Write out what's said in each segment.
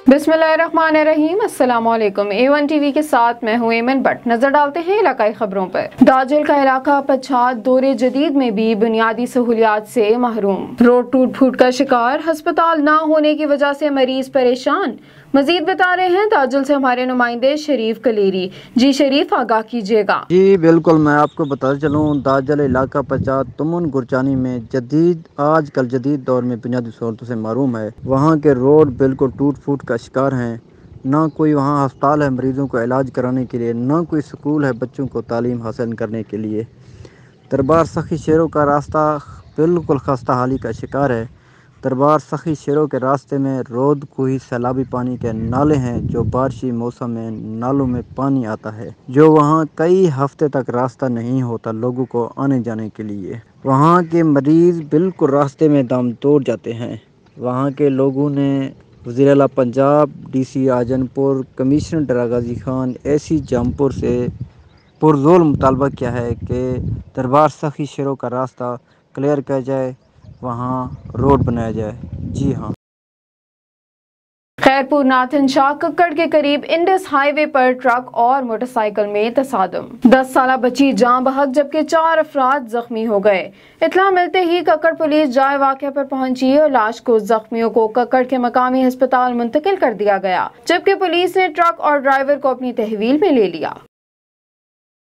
बिस्मिल्लाहिर्रहमानिर्रहीम। अस्सलाम वालेकुम। A1 टीवी के साथ मैं हूँ एमन भट्ट। नजर डालते हैं इलाकाई खबरों पर। दाजल का इलाका पछात दौरे जदीद में भी बुनियादी सहूलियात से महरूम। रोड टूट फूट का शिकार, अस्पताल न होने की वजह से मरीज परेशान। मजीद बता रहे हैं दाजल से हमारे नुमाइंदे शरीफ कलेरी। जी शरीफ, आगाह कीजिएगा। जी बिल्कुल, मैं आपको बताते चलूँ, दाजल इलाका पचात तुमुन गुरचानी में आजकल जदीद दौर में बुनियादी सहूलतों से महरूम है। वहाँ के रोड बिल्कुल टूट फूट का शिकार हैं। ना कोई वहाँ अस्पताल है मरीज़ों को इलाज कराने के लिए, ना कोई स्कूल है बच्चों को तालीम हासिल करने के लिए। दरबार सखी शेरों का रास्ता बिल्कुल खस्ता हाली का शिकार है। दरबार सखी शेरों के रास्ते में रोद कोई सैलाबी पानी के नाले हैं, जो बारिशी मौसम में नालों में पानी आता है, जो वहाँ कई हफ्ते तक रास्ता नहीं होता लोगों को आने जाने के लिए। वहाँ के मरीज़ बिल्कुल रास्ते में दम तोड़ जाते हैं। वहाँ के लोगों ने वज़ीर आला पंजाब, DC आजमपुर, कमिश्नर डरा गाजी खान, AC जमपुर से पुरजोर मुतालबा किया है कि दरबार सखी शेरों का रास्ता क्लियर किया जाए, वहाँ रोड बनाया जाए। जी हाँ। खैरपुर नाथन शाह कक्कड़ के करीब इंडस हाईवे पर ट्रक और मोटरसाइकिल में तसादम। 10 साला बच्ची जान बहक जबकि 4 अफराद जख्मी हो गए। इत्तला मिलते ही कक्कड़ पुलिस जाए वाक़या पर पहुंची और लाश को जख्मियों को कक्कड़ के मकामी अस्पताल मुंतकिल कर दिया गया, जबकि पुलिस ने ट्रक और ड्राइवर को अपनी तहवील में ले लिया।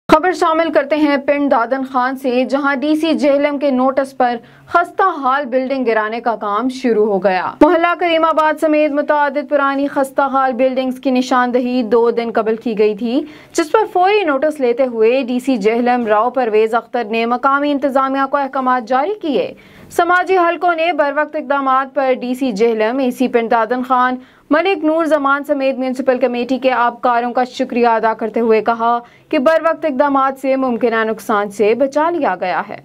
खबर शामिल करते हैं पिंड दादन खान से, जहां DC जेहलम के नोटिस पर खस्ता हाल बिल्डिंग गिराने का काम शुरू हो गया। मोहल्ला करीमाबाद समेत मुतादिद पुरानी खस्ता हाल बिल्डिंग्स की निशानदही 2 दिन कबल की गई थी, जिस पर फौरी नोटिस लेते हुए DC जेहलम राव परवेज अख्तर ने मकामी इंतजामिया को अहकाम जारी किए। समाजी हलकों ने बरवक्त इकदामात पर DC जेहलम, AC पिंड दादन खान, मलिक नूर जमान समेत म्यूनसिपल कमेटी के आबकारों का शुक्रिया अदा करते हुए कहा कि बरवक्त इकदामात से मुमकिन नुकसान से बचा लिया गया है।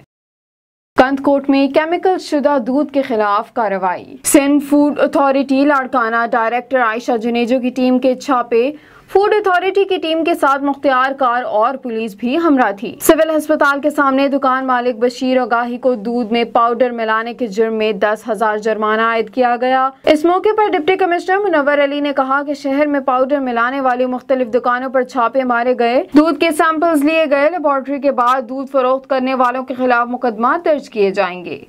कंदकोट में केमिकल शुदा दूध के खिलाफ कार्रवाई। Sindh food authority Larkana director Ayesha Junejo की टीम के छापे। फूड अथॉरिटी की टीम के साथ मुख्तियार कार और पुलिस भी हमरा थी। सिविल अस्पताल के सामने दुकान मालिक बशीर अगाही को दूध में पाउडर मिलाने के जुर्म में 10,000 जुर्माना आयद किया गया। इस मौके पर डिप्टी कमिश्नर मुनव्वर अली ने कहा कि शहर में पाउडर मिलाने वाली मुख्तलिफ दुकानों पर छापे मारे गए, दूध के सैंपल्स लिए गए। लेबोरेटरी के बाद दूध फरोख्त करने वालों के खिलाफ मुकदमा दर्ज किए जाएंगे।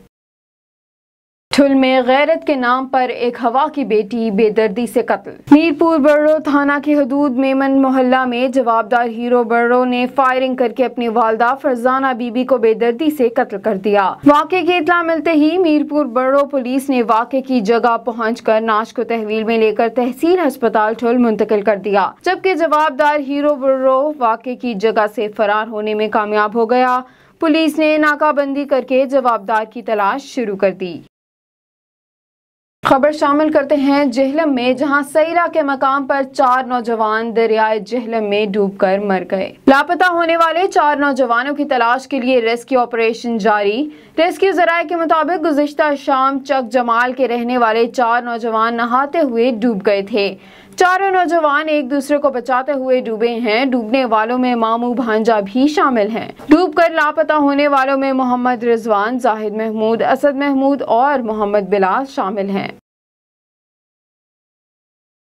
ठुल में गैरत के नाम पर एक हवा की बेटी बेदर्दी से कत्ल। मीरपुर बर्रो थाना की हदूद मेमन मोहल्ला में जवाबदार हीरो बर्रो ने फायरिंग करके अपनी वालदा फरजाना बीबी को बेदर्दी से कत्ल कर दिया। वाक़े की इत्तला मिलते ही मीरपुर बर्रो पुलिस ने वाक़े की जगह पहुंचकर नाश को तहवील में लेकर तहसील अस्पताल ठुल मुंतकिल कर दिया, जबकि जवाबदार हीरो बर्रो वाक़े की जगह से फरार होने में कामयाब हो गया। पुलिस ने नाकाबंदी करके जवाबदार की तलाश शुरू कर दी। खबर शामिल करते हैं जेहलम में, जहां सईरा के मकाम पर 4 नौजवान दरियाए जेहलम में डूबकर मर गए। लापता होने वाले 4 नौजवानों की तलाश के लिए रेस्क्यू ऑपरेशन जारी। रेस्क्यू जराये के मुताबिक गुज़िश्ता शाम चक जमाल के रहने वाले 4 नौजवान नहाते हुए डूब गए थे। चारों नौजवान एक दूसरे को बचाते हुए डूबे हैं। डूबने वालों में मामू भांजा भी शामिल हैं। डूबकर लापता होने वालों में मोहम्मद रिजवान, जाहिद महमूद, असद महमूद और मोहम्मद बिलाल शामिल हैं।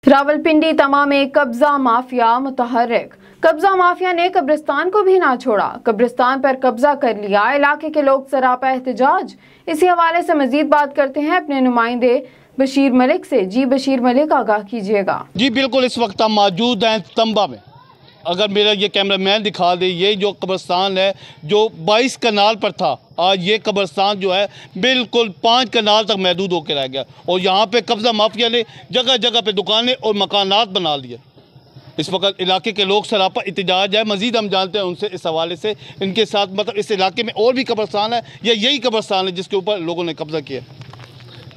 रावलपिंडी तमा में कब्जा माफिया मुतहर्रिक। कब्जा माफिया ने कब्रिस्तान को भी ना छोड़ा, कब्रिस्तान पर कब्जा कर लिया। इलाके के लोग सरापा एहतजाज। इसी हवाले से मजीद बात करते हैं अपने नुमाइंदे बशीर मलिक से। जी बशीर मलिक, आगाह कीजिएगा। जी बिल्कुल, इस वक्त हम मौजूद हैं तंबा में। अगर मेरा ये कैमरा मैन दिखा दे, ये जो कब्रिस्तान है जो 22 कनाल पर था, आज ये कब्रिस्तान जो है बिल्कुल 5 कनाल तक महदूद होकर रह गया। और यहाँ पे कब्जा माफिया ने जगह जगह पे दुकानें और मकानात बना लिए। इस वक्त इलाके के लोग सरापा एहतजाज है। मज़ीद हम जानते हैं उनसे इस हवाले से, इनके साथ मतलब इस इलाके में और भी कब्रिस्तान है या यही कब्रिस्तान है जिसके ऊपर लोगों ने कब्जा किया?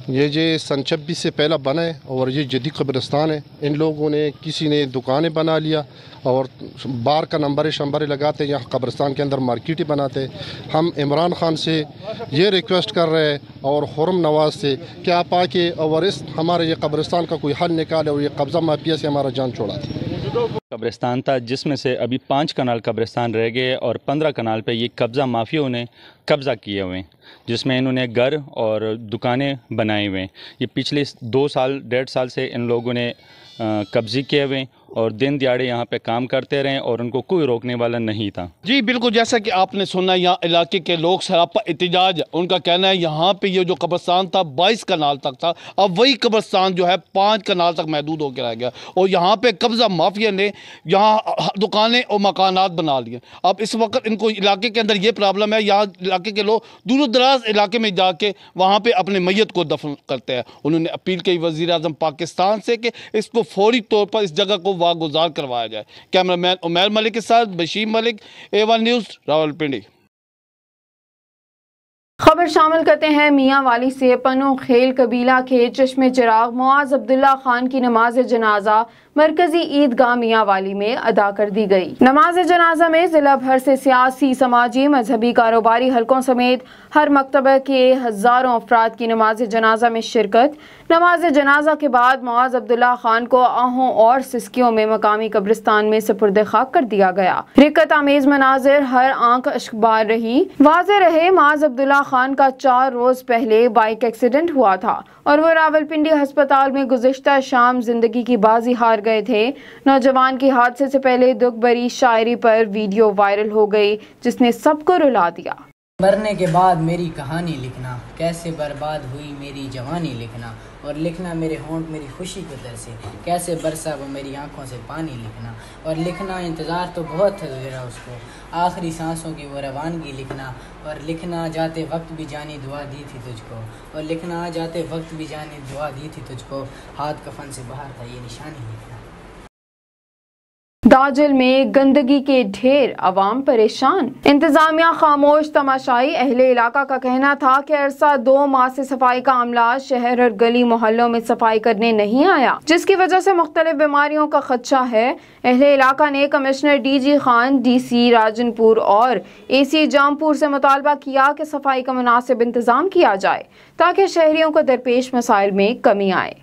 ये जो सन 26 से पहला बना है और ये जदीद कब्रिस्तान है। इन लोगों ने किसी ने दुकानें बना लिया और बार का नंबर शंबर लगाते, यहाँ कब्रिस्तान के अंदर मार्केट ही बनाते। हम इमरान खान से ये रिक्वेस्ट कर रहे हैं और खुरम नवाज से कि आप आके और इस हमारे ये कब्रिस्तान का कोई हल निकाले और ये कब्ज़ा माफिया से हमारा जान छोड़ा दे। कब्रिस्तान था जिसमें से अभी 5 कनाल कब्रिस्तान रह गए और 15 कनाल पे ये कब्ज़ा माफियों ने कब्ज़ा किए हुए हैं, जिसमें इन्होंने घर और दुकानें बनाए हुए हैं। ये पिछले 2 साल 1.5 साल से इन लोगों ने कब्जे किए हुए और दिन दिहाड़े यहाँ पे काम करते रहे और उनको कोई रोकने वाला नहीं था। जी बिल्कुल, जैसा कि आपने सुना, यहाँ इलाके के लोग सरापा एहतजाज, उनका कहना है यहाँ पे ये जो कब्रिस्तान था 22 कनाल तक था, अब वही कब्रिस्तान जो है 5 कनाल तक महदूद होकर रह गया और यहाँ पे कब्जा माफिया ने यहाँ दुकानें और मकानात बना लिए। अब इस वक्त इनको इलाके के अंदर ये प्रॉब्लम है, यहाँ इलाके के लोग दूर दराज इलाके में जाके वहाँ पर अपने मैयत को दफन करते हैं। उन्होंने अपील की वज़ीर आज़म पाकिस्तान से कि इसको फौरी तौर पर इस जगह को वागुजार करवाया जाए। कैमरामैन उमैर मलिक के साथ बशीर मलिक, A1 न्यूज़, रावलपिंडी। खबर शामिल करते हैं मियाँ वाली से। पन्नू खेल कबीला के चश्मे चिराग मुआज अब्दुल्ला खान की नमाज जनाजा मरकजी ईदगाह मियाँ वाली में अदा कर दी गई। नमाज जनाजा में जिला भर से सियासी, समाजी, मजहबी, कारोबारी हलकों समेत हर मकतबे के हजारों अफराद की नमाज जनाजा में शिरकत। नमाज जनाजा के बाद मुआज अब्दुल्ला खान को आहों और सिस्कियों में मकामी कब्रिस्तान में सुपुर्द खाक कर दिया गया। रिक्कत आमेज मनाजिर, हर आंख अश्कबार रही। वाज़ेह रहे मुआज अब्दुल्ला खान का 4 रोज पहले बाइक एक्सीडेंट हुआ था और वो रावलपिंडी अस्पताल में गुज़िश्ता शाम जिंदगी की बाजी हार गए थे। नौजवान की हादसे से पहले दुख भरी शायरी पर वीडियो वायरल हो गई जिसने सबको रुला दिया। मरने के बाद मेरी कहानी लिखना, कैसे बर्बाद हुई मेरी जवानी लिखना, और लिखना मेरे होंठ मेरी खुशी के दर से, कैसे बरसा वो मेरी आंखों से पानी लिखना, और लिखना इंतज़ार तो बहुत था गुज़रा उसको, आखिरी सांसों की वो रवानगी लिखना, और लिखना जाते वक्त भी जानी दुआ दी थी तुझको, और लिखना जाते वक्त भी जानी दुआ दी थी तुझको, हाथ कफन से बाहर था ये निशानी लिखना। दाजल में गंदगी के ढेर, अवाम परेशान। इंतजामिया खामोश तमाशाई। अहले इलाका का कहना था कि अरसा 2 माह से सफाई का अमला शहर और गली मोहल्लों में सफाई करने नहीं आया, जिसकी वजह से मुख्तलिफ बीमारियों का खदशा है। अहले इलाका ने commissioner DG Khan, DC Rajanpur और AC जामपुर से मुतालबा किया कि सफाई का मुनासिब इंतजाम किया जाए ताकि शहरियों को दरपेश मसाइल में कमी आए।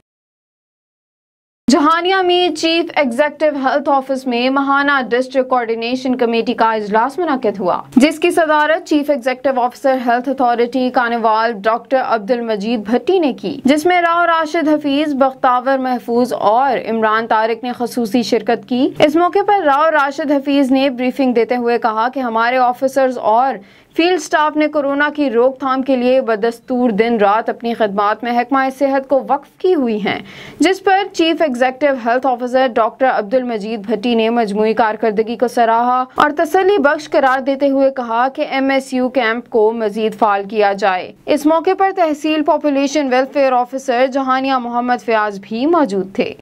जहानिया में चीफ एग्जेक्टिव हेल्थ ऑफिस में महाना डिस्ट्रिक्ट कोऑर्डिनेशन कमेटी का इजलास मुनक्किद हुआ, जिसकी सदारत chief executive officer health authority Khanewal doctor Abdul Majeed Bhatti ने की, जिसमें राव राशिद हफीज, बख्तावर महफूज और इमरान तारिक ने खसूसी शिरकत की। इस मौके पर राव राशिद हफीज ने ब्रीफिंग देते हुए कहा कि हमारे ऑफिसर्स और फील्ड स्टाफ ने कोरोना की रोकथाम के लिए बदस्तूर दिन रात अपनी खिदमात महकमा सेहत को वक्फ की हुई हैं, जिस पर chief executive health officer doctor Abdul Majeed Bhatti ने मजमूई कारकर्दगी को सराहा और तसल्ली बख्श करार देते हुए कहा कि MSU कैंप को मजीद फाल किया जाए। इस मौके पर tehsil population welfare officer Jahania Mohammad Fayaz भी मौजूद थे।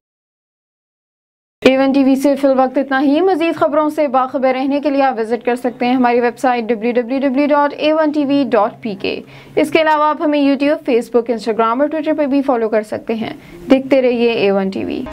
A1 TV से फिल वक्त इतना ही। मजीद खबरों से बाखबर रहने के लिए आप विजिट कर सकते हैं हमारी वेबसाइट www.a1tv.pk। इसके अलावा आप हमें YouTube, Facebook, Instagram और Twitter पर भी फॉलो कर सकते हैं। देखते रहिए A1 TV।